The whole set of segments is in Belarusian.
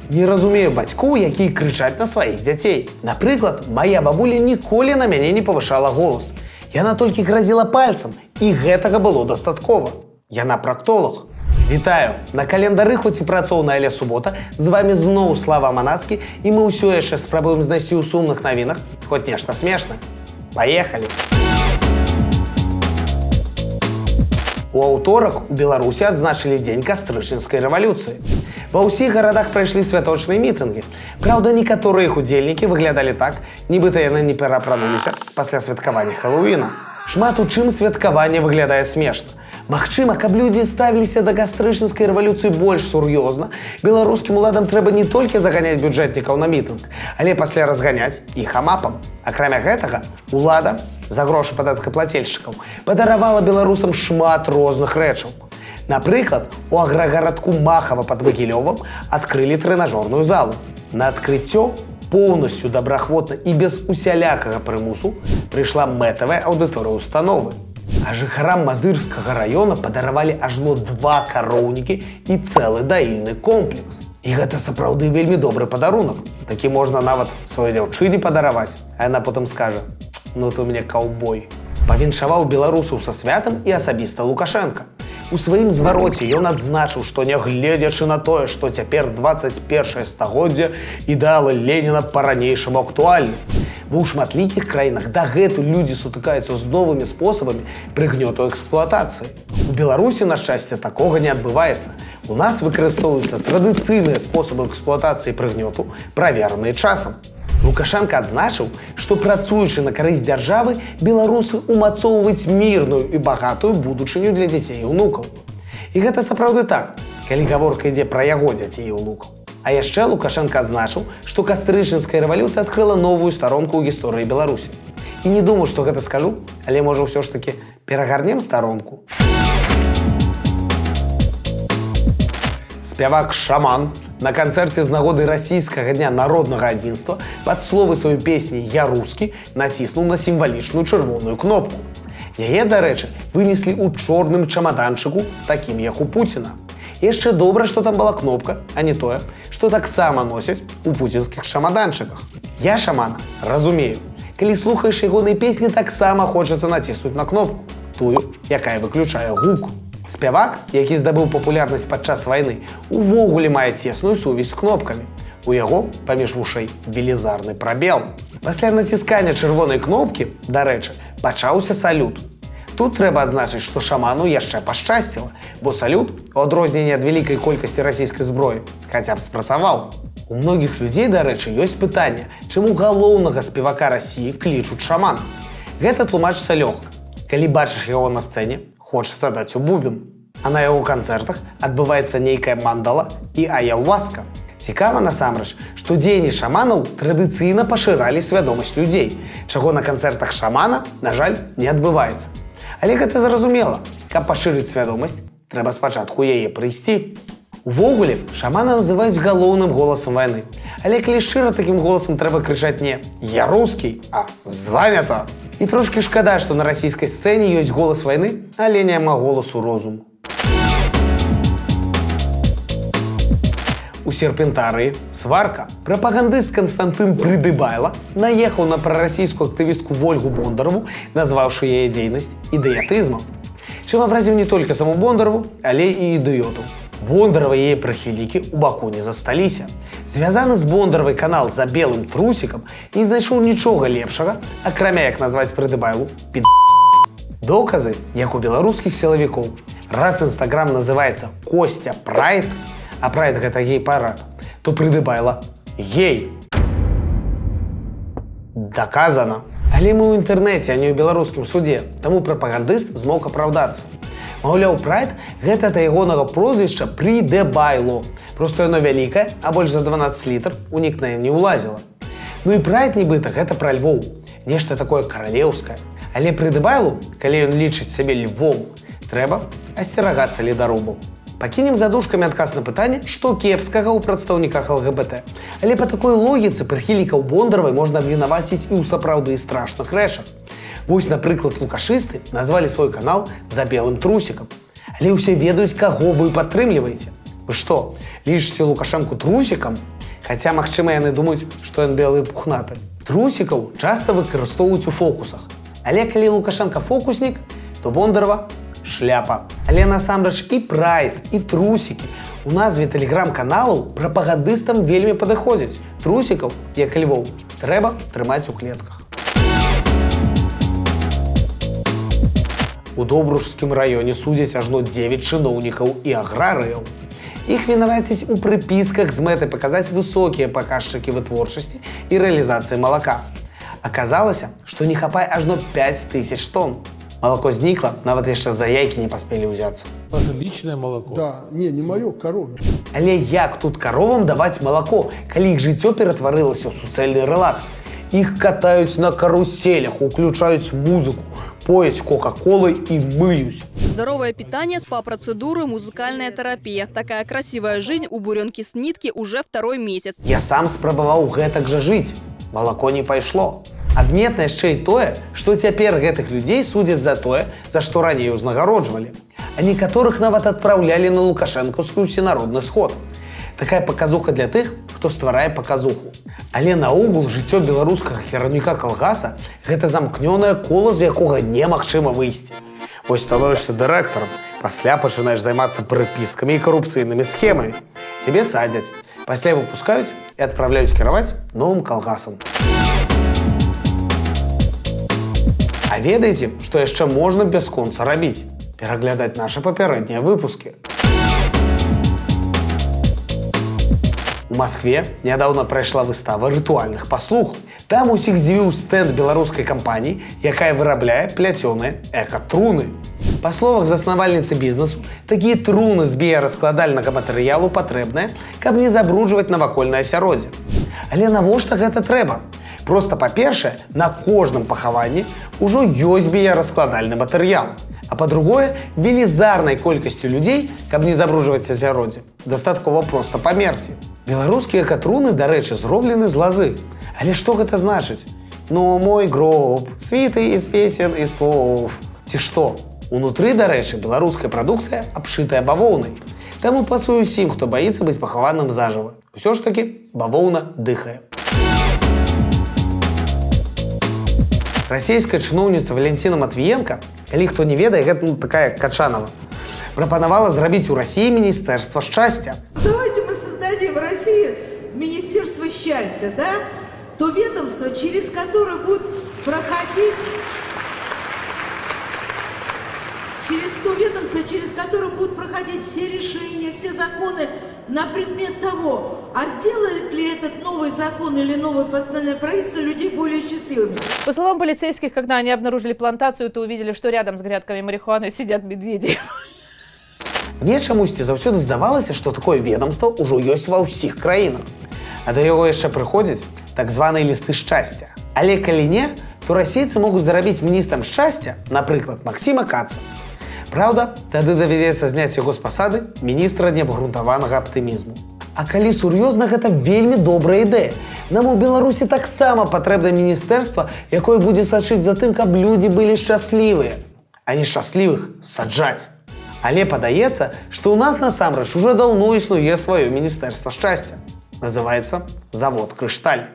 Не разумею бацькоў, якія крычаць на сваіх дзяцей. Напрыклад, мая бабуля ніколі на мяне не павышала голос. Яна толькі гразіла пальцам, і гэтага было дастаткова. Яна практолог. Вітаю! На календары хоць і працоўная, але субота. З вами зноў Слава Манацкі, і мы ўсё яшчэ спрабуем знайсці ў сумных навінах хоць нешта смешнае. Паехалі! У аўторак у Беларусі адзначылі дзень кастрычніцкай рэвалюцыі. Ва ўсіх гарадах прайшлі святочныя мітынгі. Праўда, некаторыя іх удзельнікі выглядалі так, нібыта яны не пераапрануліся пасля святкавання Хэллоуіна. Шмат у чым святкаванне выглядае смешна. Магчыма, каб людзі ставіліся да кастрычніцкай рэвалюцыі больш сур'ёзна, беларускім уладам трэба не толькі заганяць бюджэтнікаў на мітынг, але пасля разганяць іх амапам. Акрамя гэтага, улада за грошы падаткаплацельшчыкаў падаравала беларусам шмат розных рэчаў. Напрыклад, у аграгарадку Махава пад Магілёвам адкрылі трэнажорную залу. На адкрыццё поўнасцю добраахвотна і без усялякага прымусу прыйшла мэтавая аўдыторыя установы. А жыхарам Мазырскага раёна падаравалі ажно 2 кароўнікі і цэлы даільны комплекс. І гэта сапраўды вельмі добры падарунак. Такі можна нават сваёй дзяўчыне падараваць, а яна потым скажа: «Ну ты мне каўбой». Павіншаваў беларусаў са святам і асабіста Лукашенка. У сваім звароце ён адзначыў, што нягледзячы на тое, што цяпер 21 стагоддзе, ідэалы Леніна па-ранейшаму актуальны. Бо ў шматлікіх краінах дагэтуль людзі сутыкаюцца з новымі спосабамі прыгнёту эксплуатацыі. У Беларусі, на шчасце, такога не адбываецца. У нас выкарыстоўваюцца традыцыйныя спосабы эксплуатацыі прыгнёту, правераныя часам. Лукашенка адзначыў, што працуючы на карысць дзяржавы, беларусы умацоўваюць мірную і багатую будучыню для дзяцей і ўнукаў. І гэта сапраўды так, калі гаворка ідзе пра яго дзяцей і ўнукаў. А яшчэ Лукашенка адзначыў, што кастрычніцкая рэвалюцыя адкрыла новую старонку ў гісторыі Беларусі. І не думаю, што гэта скажу, але можа ўсё ж такі перагарнем старонку. Спявак Шаман на канцэрце з нагоды расійскага дня народнага адзінства пад словы сваёй песні «Я рускі» націснуў на сімвалічную чырвоную кнопку. Яе, дарэчы, вынеслі ў чорным чамаданчыку, такім як у Пуціна. Яшчэ добра, што там была кнопка, а не тое, што таксама носяць у пуцінскіх чамаданчыках. Я Шамана разумею. Калі слухаеш ягоныя песні, таксама хочацца націснуць на кнопку, тую, якая выключае гук. Спявак, які здабыў папулярнасць падчас вайны, увогуле мае цесную сувязь з кнопкамі. У яго паміж вушэй велізарны прабел. Пасля націскання чырвонай кнопкі, дарэчы, пачаўся салют. Тут трэба адзначыць, што Шаману яшчэ пашчасціла, бо салют, у адрозненне ад вялікай колькасці расійскай зброі, хаця б спрацаваў. У многіх людзей, дарэчы, ёсць пытанне, чаму галоўнага спевака Расіі клічуць Шаман. Гэта тлумачыцца лёгка. Калі бачыш яго на сцэне, хочацца даць у бубен. А на яго канцэртах адбываецца нейкая мандала і аяўваска. Цікава насамрэч, што дзеянні шаманаў традыцыйна пашыралі свядомасць людзей, чаго на канцэртах Шамана, на жаль, не адбываецца. Але гэта зразумела. Каб пашырыць свядомасць, трэба спачатку яе прыйсці. Увогуле, Шамана называюць галоўным голасам вайны. Але калі шчыра, такім голасам трэба крычаць не «Я рускі», а «Занята». І трошкі шкада, што на расійскай сцэне ёсць голас вайны, але няма голасу розуму. У Серпентарыі сварка. Прапагандыст Канстантын Прыдыбайла наехаў на прарасійскую актывістку Вольгу Бондарову, назваўшы яе дзейнасць ідыятызмам. Чым абразіў не толькі саму Бондарову, але і ідыёту. Бондарова і яе прыхільнікі ў баку не засталіся. Звязаны з Бондаровай канал «За белым трусікам» не знайшоў нічога лепшага, акрамя як назваць Прыдыбайлу під***. Доказы, як у беларускіх сілавікоў. Раз Інстаграм называецца «Костя Прайд», а Прайд гэта гей-парад, то Прыдыбайла гей. Доказана. Але мы ў інтэрнэце, а не ў беларускім суде, таму прапагандыст змог апраўдацца. Маўляў, Прайд гэта да ягонага прозвішча Прыдыбайло. Просто яно вялікае, а больш за 12 літр у нікнейм не ўлазіла. Ну і Прайд нібыта гэта пра Львоў, нешта такое каралеўскае. Але Прыдыбайлу, калі ён лічыць сябе львом, трэба асцерагацца ледарубаў. Пакінем задушкамі адказ на пытанне, што кепскага ў прадстаўніках ЛГБТ. Але па такой логіцы прыхільнікаў Бондаровай можна абвінаваціць і ў сапраўды страшных рэчах. Вось, напрыклад, лукашысты назвалі свой канал «За белым трусікам». Але ўсе ведаюць, каго вы падтрымліваеце. Вы что, лічыце Лукашенко трусикам? Хаця, магчыма, яны думаюць, што ён белы і пухнаты. Трусікаў часта выкарыстоўваюць у фокусах. Але калі Лукашенко фокуснік, то Бондарова шляпа. Але насамрэч і прайд, і трусікі у назве тэлеграм-каналаў прапагандыстам вельмі падыходзяць. Трусікаў, як і львоў, трэба трымаць у клетках. У Добружскім раёне судзяць ажно 9 чыноўнікаў і аграрыяў. Іх вінавацяць у прыпісках з мэтай паказаць высокія паказчыкі вытворчасці і рэалізацыі малака. Аказалася, што не хапае ажно 5000 тонн. Молоко знікла, нават яшчэ за яйкі не паспелі ўзяцца. Ваше личное молоко? Да, не мое, корове. Але як тут каровам даваць малако, калі іх жыццё ператварылася ў суцэльны рэлакс? Іх катаюць на каруселях, уключаюць музыку, пояць кока-колой и мыють. Здоровое питание, спа-процедуры, музыкальная терапия. Такая красивая жизнь у буренки с нитки уже 2-й месяц. Я сам спрабаваў гэтак жа жыць. Малако не пайшло. Адметна яшчэ і тое, што цяпер гэтых людзей судзяць за тое, за што раней узнагароджвалі. А некаторых нават адпраўлялі на лукашэнкаўскі ўсенародны сход. Такая паказуха для тых, хто стварае паказуху. Але наогул жыццё беларускага кіраўніка калгаса – гэта замкнёнае кола, з якога немагчыма выйсці. Вось становішся дырэктарам, пасля пачынаеш займацца прыпіскамі і карупцыйнымі схемамі. Цябе садзяць, пасля выпускаюць і адпраўляюць кіраваць новым калгасам. А ведаеце, што яшчэ можна бясконца рабіць? Пераглядаць нашы папярэднія выпускі. У Москве нядаўна прайшла выстава рытуальных паслуг. Там усіх здзівіў стэнд беларускай кампаніі, якая вырабляе пляцёныя эка-труны. Па словах заснавальніцы бізнесу, такія труны з біяраскладальнага матэрыялу патрэбныя, каб не забруджваць навакольнае асяроддзе. Але навошта гэта трэба? Проста, па-першае, на кожным пахаванні ўжо ёсць біяраскладальны матэрыял. А па-другое, велізарнай колькасцю людзей, каб не забруджваць асяроддзе, дастаткова проста памерці. Беларускія эка-труны, дарэчы, зроблены з лазы. Але што гэта значыць? Ну, мой гроб, світы з песен і слоў. Ці што? Унутры, дарэчы, беларуская прадукцыя абшытая бавоўнай. Таму пасую ўсім, хто баіцца быць пахаваным зажыва. Усё ж такі бавоўна дыхае. Расійская чыноўніца Валентина Матвіенка, калі хто не ведае, гэта такая Качанова, прапанавала зрабіць у Расіі міністэрства шчасця. Давайте мы создадим в России Министерство счастья, да? То ведомство, через которое будет проходить... Через то ведомство, через которое будут проходить все решения, все законы на предмет того, а сделает ли этот новый закон или новое постановление правительства людей более счастливыми. По словам полицейских, когда они обнаружили плантацию, то увидели, что рядом с грядками марихуаны сидят медведи. Мне чамусьці заўсёды здавалася, што такое ведомство ўжо ёсць ва ўсіх краінах. А да яго яшчэ прыходзяць так званыя лісты шчасця. Але калі не, то расейцы могуць зарабіць міністрам шчасця, напрыклад, Максіма Каца. Праўда, тады давядзецца зняць яго з пасады міністра неабгрунтаванага аптымізму. А калі сур'ёзна, гэта вельмі добрая ідэя. Нам у Беларусі таксама патрэбна міністэрства, якое будзе сачыць за тым, каб людзі былі шчаслівыя, а не шчаслівых саджаць. Але падаецца, што ў нас насамрэч ужо даўно існуе сваё міністэрства шчасця. Называецца «Завод Крышталь».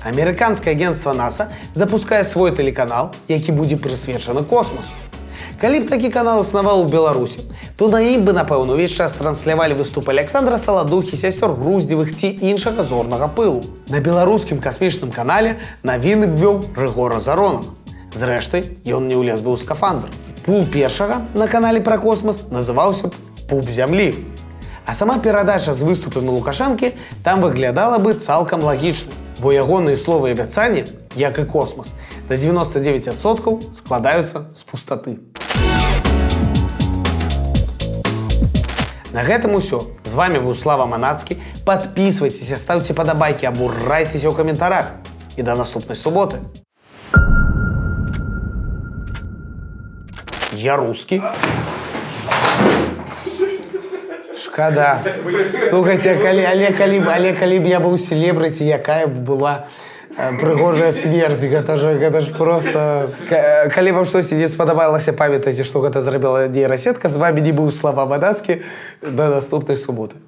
Амерыканскае агенцтва НАСА запускае свой тэлеканал, які будзе прысвечаны космосу. Калі б такі канал існаваў у Беларусі, то на ім бы, напэўна, увесь час транслявалі выступы Александра Саладухі, сясёр Груздзевых ці іншага зорнага пылу. На беларускім касмічным канале навіны б вёў Рыгор Азаронах. Зрэшты, ён не ўлез бы ў скафандр. Пул першага на канале пра космас называўся б «Пуп зямлі». А сама перадача з выступамі Лукашэнкі там выглядала бы цалкам лагічна, бо ягоныя словы і абяцанні, як і космас, на 99% складаюцца з пустаты. На гэтым усё. З вами быў Слава Манацкі. Падпісвайцеся, ставце падабайкі, абурайцеся ў каментарах. І да наступнай суботы. Я русский. Шкада. Слухайте, але калі б я быў селебрыці, якая б была Прыгожая смерць, гэта ж просто... Калі вам штосьці не спадабалася, памятайце, што гэта зрабіла нейрасетка. З вами не быў Слава Мадацкі. До наступнай суботы.